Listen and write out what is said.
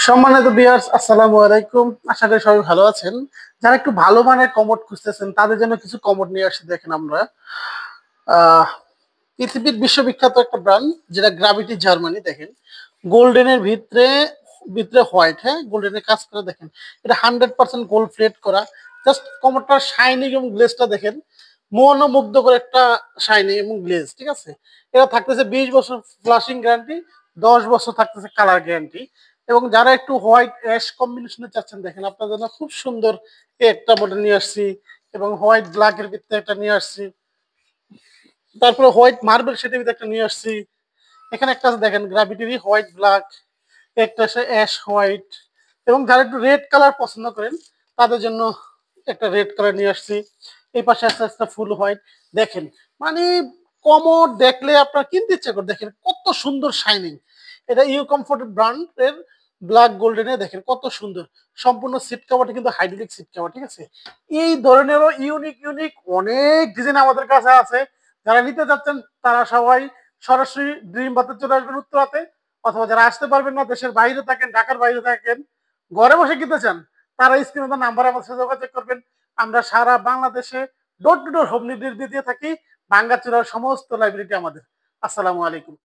সম্মানিত ভিউয়ার্স, আসসালামু আলাইকুম। আশা করি সবাই ভালো আছেন। যারা একটু ভালো মানের কমোড খুঁজতেছেন তাদের জন্য কিছু কমোড নিয়ে আসছি। দেখেন আমরা আহ পৃথিবীর বিশ্ববিখ্যাত একটা ব্র্যান্ড যেটা গ্র্যাভিটি জার্মানি। দেখেন গোল্ডেনের ভিতরে ভিতরে হোয়াইট, হ্যাঁ গোল্ডেনের কাজ করে। দেখেন এটা 100% গোল্ড প্লেট করা। জাস্ট কমোডটার শাইনিং এবং গ্লেজটা দেখেন, মনোমুগ্ধ করে একটা শাইনিং এবং গ্লেজ। ঠিক আছে, এটা থাকতেছে 20 বছর ফ্লাশিং গ্যারান্টি, 10 বছর থাকতেছে কালার গ্যারান্টি। এবং যারা একটু হোয়াইট অ্যাশ কম্বিনেশনে চাচ্ছেন, দেখেন আপনার জন্য খুব সুন্দর একটা মডেল নিয়ে আসছি। এবং হোয়াইট ব্ল্যাকের ভিতরে একটা নিয়ে আসছি, তারপরে হোয়াইট মার্বেল সেটের ভিতরে একটা নিয়ে আসছি। এখানে একটা আছে দেখেন গ্র্যাভিটিরই হোয়াইট ব্ল্যাক, একটা আছে অ্যাশ হোয়াইট। এবং যারা একটু রেড কালার পছন্দ করেন তাদের জন্য একটা রেড কালার নিয়ে আসছি। এই পাশে আস্তে আস্তে ফুল হোয়াইট। দেখেন মানে কমোড দেখলে আপনার কিনতে ইচ্ছে করে। দেখেন কত সুন্দর শাইনিং। এটা ইউ কমফোর্ট ব্র্যান্ডের ব্ল্যাক গোল্ডেনে, দেখেন কত সুন্দর। সম্পূর্ণ সিট কভারটা কিন্তু হাইড্রোলিক সিট কভার। ঠিক আছে, এই ধরনেরও ইউনিক ইউনিক অনেক ডিজাইন আমাদের কাছে আছে। যারা নিতে যাচ্ছেন তারা সবাই সরাসরি ড্রিম বাতে চলে আসবেন উত্তরাতে। অথবা যারা আসতে পারবেন না, দেশের বাইরে থাকেন, ঢাকার বাইরে থাকেন, ঘরে বসে কিনতে চান, তারা স্ক্রিনে নাম্বার আমার সাথে যোগাযোগ করবেন। আমরা সারা বাংলাদেশে door to door home delivery দিয়ে থাকি। ভাঙ্গাচুরার সমস্ত লাইব্রেরিটি আমাদের। আসসালামু আলাইকুম।